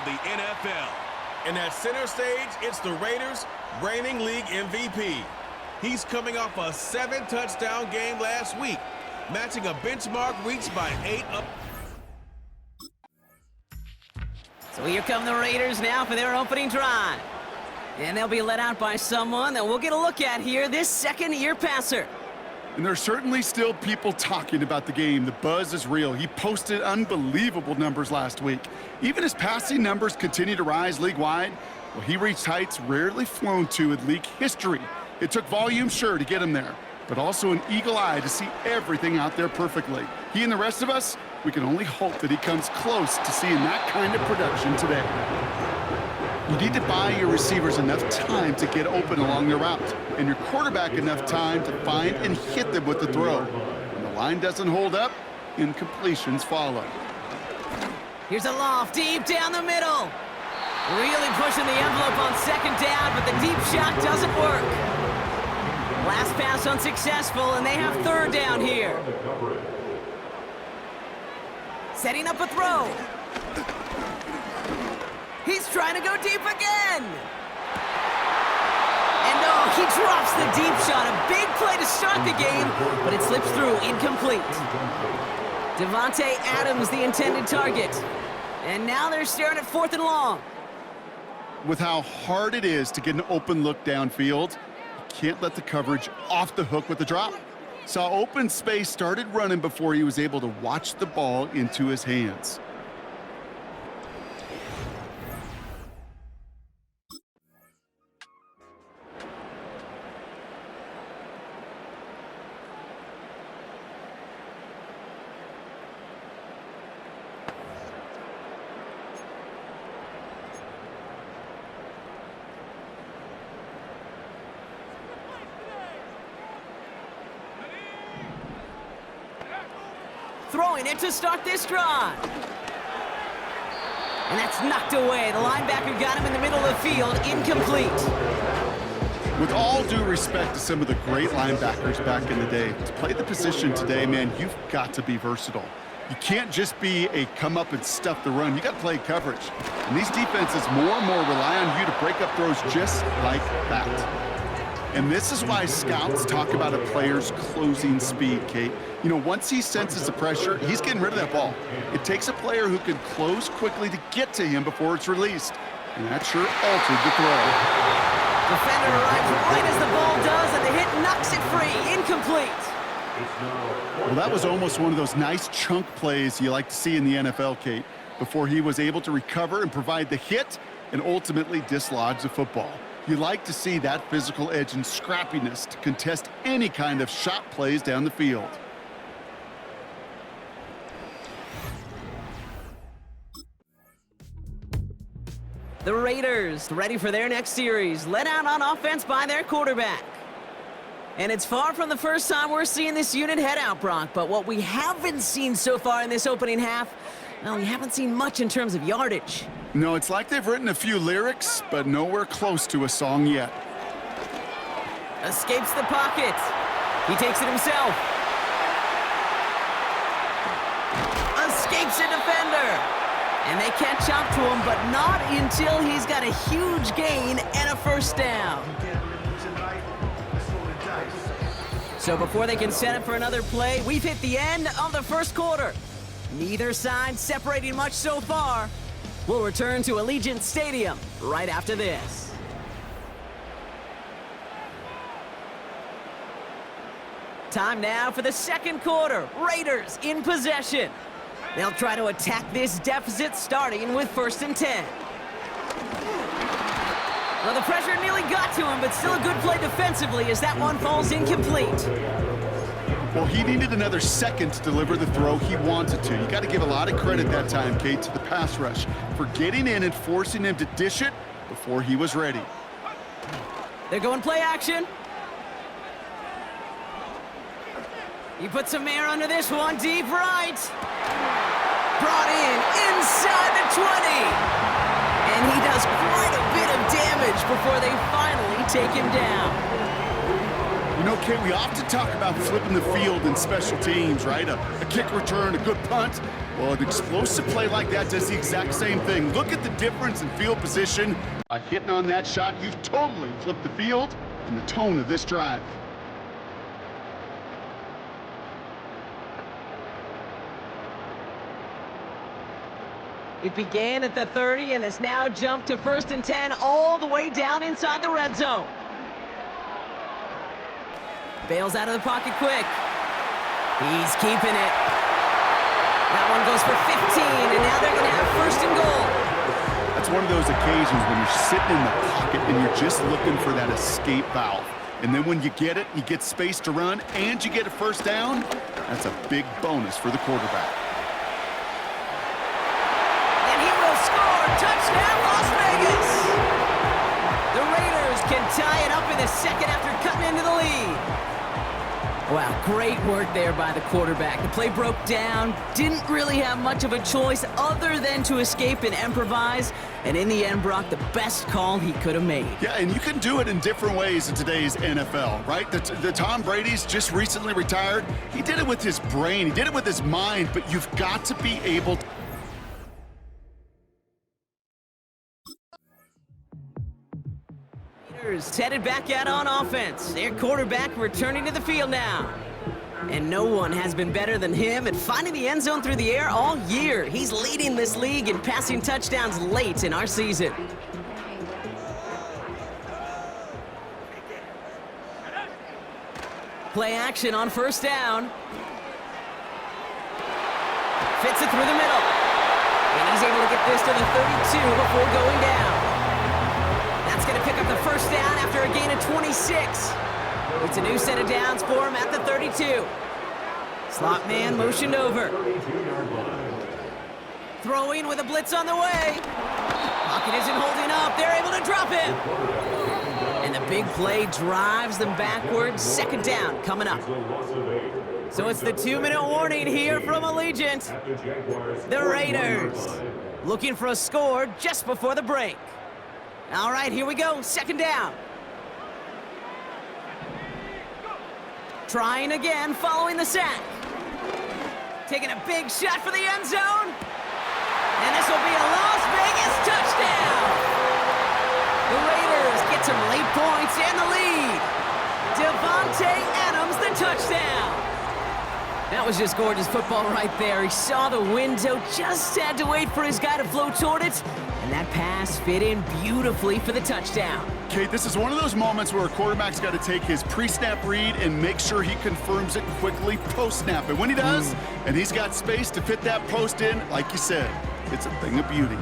of the NFL. And at center stage, it's the Raiders' reigning league MVP. He's coming off a 7-touchdown game last week, matching a benchmark reached by 8 up. So here come the Raiders now for their opening drive. And they'll be led out by someone that we'll get a look at here, this second-year passer. And there's certainly still people talking about the game. The buzz is real. He posted unbelievable numbers last week. Even his passing numbers continue to rise league-wide. Well, he reached heights rarely flown to in league history. It took volume, sure, to get him there, but also an eagle eye to see everything out there perfectly. He and the rest of us, we can only hope that he comes close to seeing that kind of production today. You need to buy your receivers enough time to get open along their route, and your quarterback enough time to find and hit them with the throw. When the line doesn't hold up, incompletions follow. Here's a loft deep down the middle. Really pushing the envelope on second down, but the deep shot doesn't work. Last pass unsuccessful, and they have third down here. Setting up a throw. He's trying to go deep again. And no, he drops the deep shot. A big play to start the game, but it slips through, incomplete. Devontae Adams, the intended target. And now they're staring at 4th and long. With how hard it is to get an open look downfield, you can't let the coverage off the hook with the drop. Saw open space, started running before he was able to watch the ball into his hands. Throwing it to start this drive. And that's knocked away. The linebacker got him in the middle of the field, incomplete. With all due respect to some of the great linebackers back in the day, to play the position today, man, you've got to be versatile. You can't just be a come up and stuff the run. You got to play coverage. And these defenses more and more rely on you to break up throws just like that. And this is why scouts talk about a player's closing speed, Kate. You know, once he senses the pressure, he's getting rid of that ball. It takes a player who can close quickly to get to him before it's released. And that sure altered the throw. Defender arrives right as the ball does, and the hit knocks it free. Incomplete. Well, that was almost one of those nice chunk plays you like to see in the NFL, Kate, before he was able to recover and provide the hit and ultimately dislodge the football. You like to see that physical edge and scrappiness to contest any kind of shot plays down the field. The Raiders ready for their next series, led out on offense by their quarterback. And it's far from the first time we're seeing this unit head out, Brock, but what we haven't seen so far in this opening half, well, we haven't seen much in terms of yardage. No, it's like they've written a few lyrics, but nowhere close to a song yet. Escapes the pocket. He takes it himself. Escapes a defender. And they catch up to him, but not until he's got a huge gain and a first down. So before they can set up for another play, we've hit the end of the first quarter. Neither side separating much so far. We'll return to Allegiant Stadium right after this. Time now for the second quarter. Raiders in possession. They'll try to attack this deficit starting with 1st and 10. Well, the pressure nearly got to him, but still a good play defensively as that one falls incomplete. Well, he needed another second to deliver the throw he wanted to. You got to give a lot of credit that time, Kate, to the pass rush for getting in and forcing him to dish it before he was ready. They're going play action. He puts some air under this one, deep right. Brought in inside the 20. And he does quite a bit of damage before they finally take him down. You know, Kate, we often talk about flipping the field in special teams, right? A kick return, a good punt. Well, an explosive play like that does the exact same thing. Look at the difference in field position. By hitting on that shot, you've totally flipped the field and the tone of this drive. It began at the 30 and has now jumped to 1st and 10 all the way down inside the red zone. Bails out of the pocket quick. He's keeping it. That one goes for 15, and now they're going to have 1st and goal. That's one of those occasions when you're sitting in the pocket and you're just looking for that escape valve. And then when you get it, you get space to run, and you get a 1st down, that's a big bonus for the quarterback. Touchdown, Las Vegas! The Raiders can tie it up in the second after cutting into the lead. Wow, great work there by the quarterback. The play broke down, didn't really have much of a choice other than to escape and improvise, and in the end, Brock, the best call he could have made. Yeah, and you can do it in different ways in today's NFL, right? The Tom Brady's just recently retired. He did it with his brain, he did it with his mind, but you've got to be able to. Headed back out on offense. Their quarterback returning to the field now. And no one has been better than him at finding the end zone through the air all year. He's leading this league in passing touchdowns late in our season. Play action on 1st down. Fits it through the middle. And he's able to get this to the 32 before going down. That's going to pick up the 1st down after a gain of 26. It's a new set of downs for him at the 32. Slot man motioned over. Throwing with a blitz on the way. Pocket isn't holding up. They're able to drop it. And the big play drives them backwards. 2nd down coming up. So it's the 2-minute warning here from Allegiant. The Raiders looking for a score just before the break. All right, here we go. 2nd down. Trying again, following the sack. Taking a big shot for the end zone. And this will be a Las Vegas touchdown. The Raiders get some late points and the lead. Devontae Adams, the touchdown. That was just gorgeous football right there. He saw the window, just had to wait for his guy to flow toward it. And that pass fit in beautifully for the touchdown. Kate, this is one of those moments where a quarterback's got to take his pre-snap read and make sure he confirms it quickly post-snap. And when he does, and he's got space to fit that post in, like you said, it's a thing of beauty.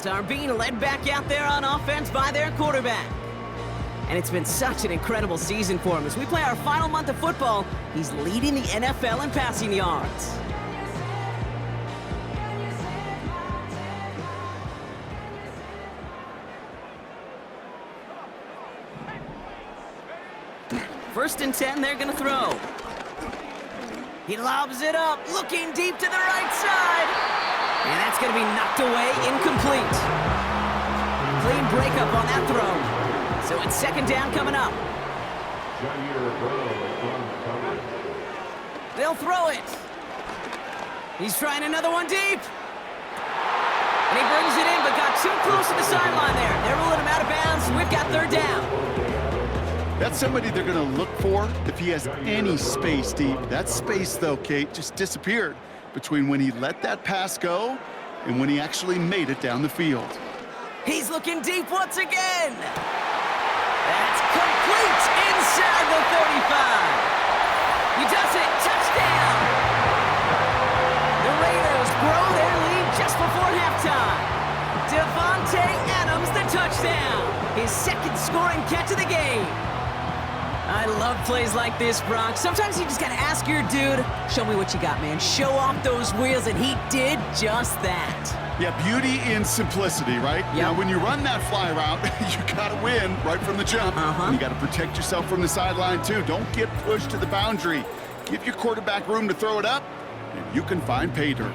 Are being led back out there on offense by their quarterback. And it's been such an incredible season for him. As we play our final month of football, he's leading the NFL in passing yards. First and 10, they're going to throw. He lobs it up, looking deep to the right side. And that's going to be knocked away, incomplete. Clean breakup on that throw. So it's 2nd down coming up. They'll throw it. He's trying another one deep. And he brings it in, but got too close to the sideline there. They're rolling him out of bounds. We've got 3rd down. That's somebody they're going to look for if he has any space deep. That space, though, Kate, just disappeared between when he let that pass go and when he actually made it down the field. He's looking deep once again. That's complete inside the 35. He does it. Touchdown. The Raiders grow their lead just before halftime. Devontae Adams, the touchdown. His 2nd scoring catch of the game. I love plays like this, Brock. Sometimes you just gotta ask your dude, show me what you got, man. Show off those wheels, and he did just that. Yeah, beauty in simplicity, right? Yep. Now, when you run that fly route, you gotta win right from the jump. You gotta protect yourself from the sideline, too. Don't get pushed to the boundary. Give your quarterback room to throw it up, and you can find pay dirt.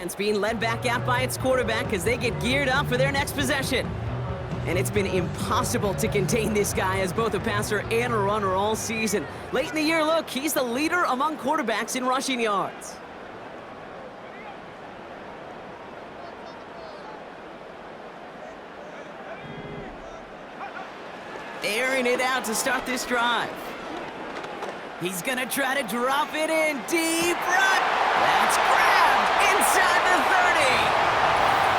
It's being led back out by its quarterback as they get geared up for their next possession. And it's been impossible to contain this guy as both a passer and a runner all season. Late in the year, look, he's the leader among quarterbacks in rushing yards. Airing it out to start this drive. He's gonna try to drop it in deep right. That's grabbed inside the 30.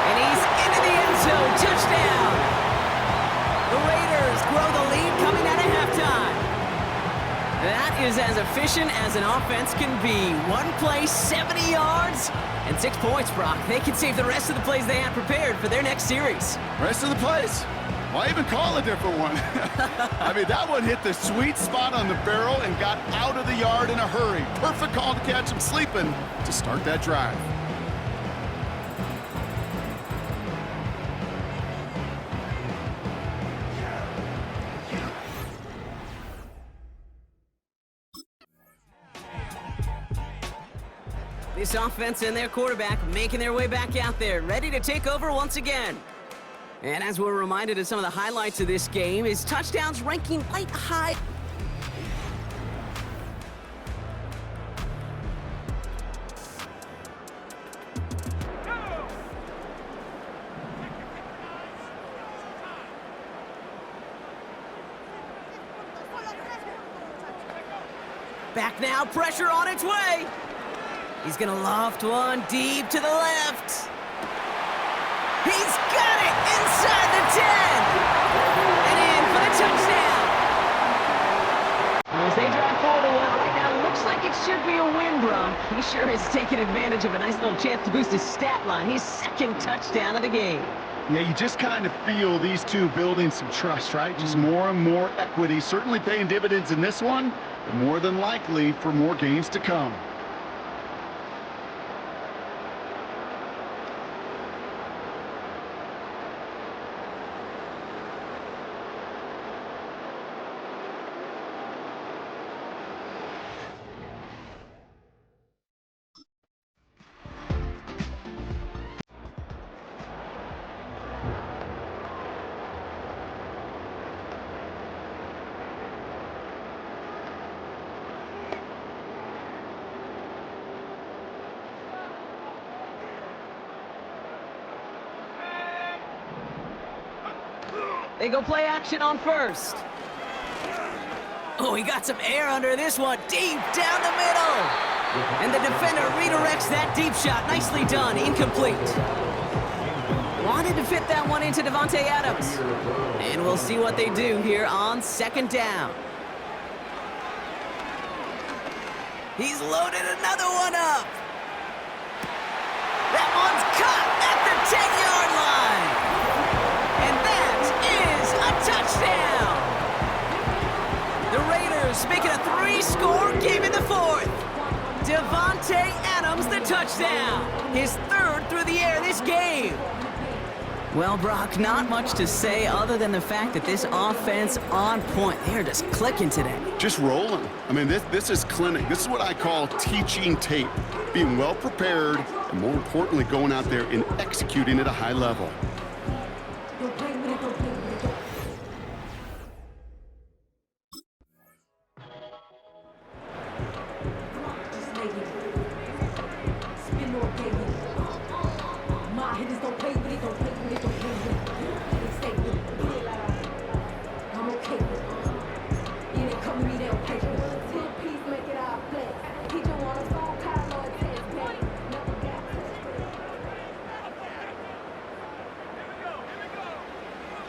And he's into the end zone. Touchdown. The Raiders grow the lead coming out of halftime. That is as efficient as an offense can be. One play, 70 yards, and 6 points, Brock. They can save the rest of the plays they had prepared for their next series. Rest of the plays? Why even call a different one? I mean, that one hit the sweet spot on the barrel and got out of the yard in a hurry. Perfect call to catch him sleeping to start that drive. This offense and their quarterback making their way back out there, ready to take over once again. And as we're reminded of some of the highlights of this game, his touchdowns ranking quite high. Back now, pressure on its way. He's gonna loft one deep to the left. He's got it inside the 10. And in for the touchdown. As they drive forward a while right now, looks like it should be a win, Brock. He sure is taking advantage of a nice little chance to boost his stat line. His second touchdown of the game. Yeah, you just kind of feel these two building some trust, right? Just more and more equity. Certainly paying dividends in this one, but more than likely for more games to come. They go play action on first. Oh, he got some air under this one. Deep down the middle. And the defender redirects that deep shot. Nicely done. Incomplete. Wanted to fit that one into Davante Adams. And we'll see what they do here on second down. He's loaded another one up. That one's caught at the 10-yard line. And that is a touchdown. The Raiders making a 3-score game in the fourth. Davante Adams, the touchdown. His third through the air this game. Well, Brock, not much to say other than the fact that this offense on point. They're just clicking today. Just rolling. I mean, this is clinic. This is what I call teaching tape. Being well prepared, and more importantly, going out there and executing at a high level.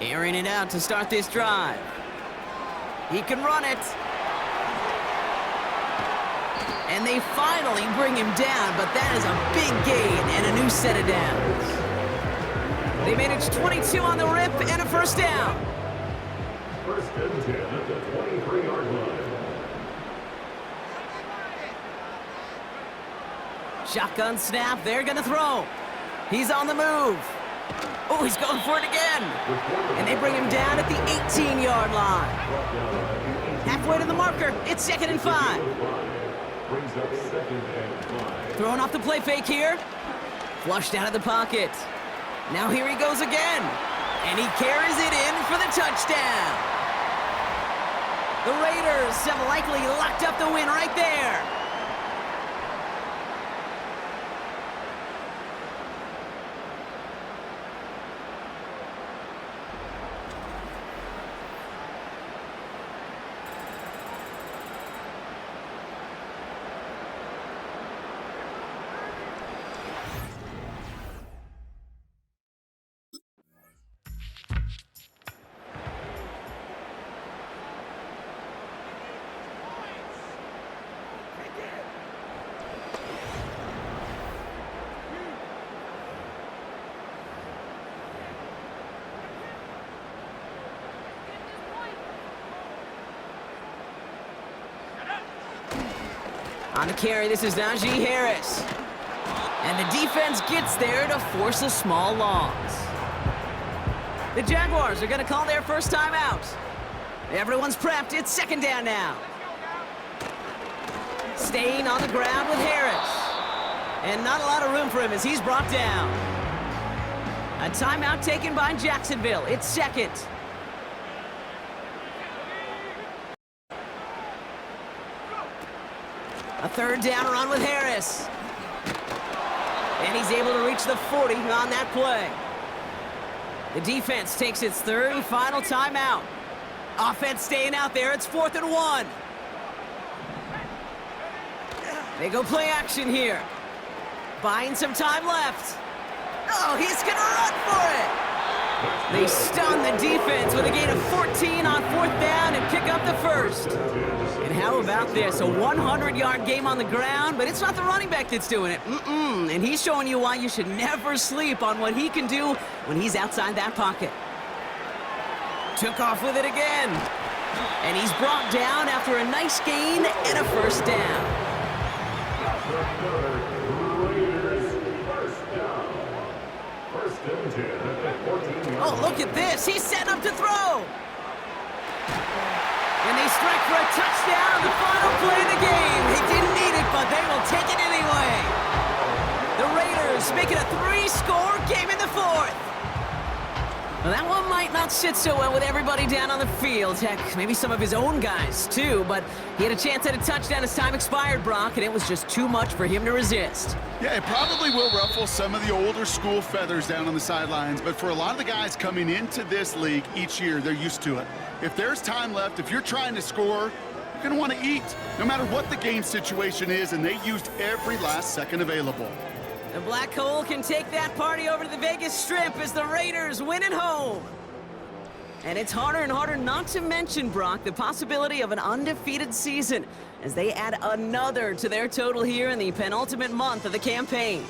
Airing it out to start this drive. He can run it. And they finally bring him down, but that is a big gain and a new set of downs. They manage 22 on the rip and a first down. First and 10 at the 23-yard line. Shotgun snap, they're gonna throw. He's on the move. Oh, he's going for it again. And they bring him down at the 18-yard line. Halfway to the marker, it's 2nd and 5. Throwing off the play fake here. Flushed out of the pocket. Now here he goes again. And he carries it in for the touchdown. The Raiders have likely locked up the win right there. On the carry, this is Najee Harris. And the defense gets there to force a small loss. The Jaguars are going to call their first timeout. Everyone's prepped. It's 2nd down now. Staying on the ground with Harris. And not a lot of room for him as he's brought down. A timeout taken by Jacksonville. It's 2nd. A 3rd down run with Harris. And he's able to reach the 40 on that play. The defense takes its 3rd and final timeout. Offense staying out there. It's 4th and 1. They go play action here. Buying some time left. Oh, he's going to run for it. They stun the defense with a gain of 14 on 4th down and pick up the first. And how about this? A 100-yard game on the ground, but it's not the running back that's doing it. And he's showing you why you should never sleep on what he can do when he's outside that pocket. Took off with it again. And he's brought down after a nice gain and a 1st down. Oh, look at this. He's setting up to throw. And they strike for a touchdown, the final play of the game. He didn't need it, but they will take it anyway. The Raiders make it a 3-score game in the 4th. Well, that one might not sit so well with everybody down on the field. Heck, maybe some of his own guys, too. But he had a chance at a touchdown as time expired, Brock, and it was just too much for him to resist. Yeah, it probably will ruffle some of the older school feathers down on the sidelines, but for a lot of the guys coming into this league each year, they're used to it. If there's time left, if you're trying to score, you're going to want to eat, no matter what the game situation is, and they used every last second available. The Black Hole can take that party over to the Vegas Strip as the Raiders win at home. And it's harder and harder not to mention, Brock, the possibility of an undefeated season as they add another to their total here in the penultimate month of the campaign.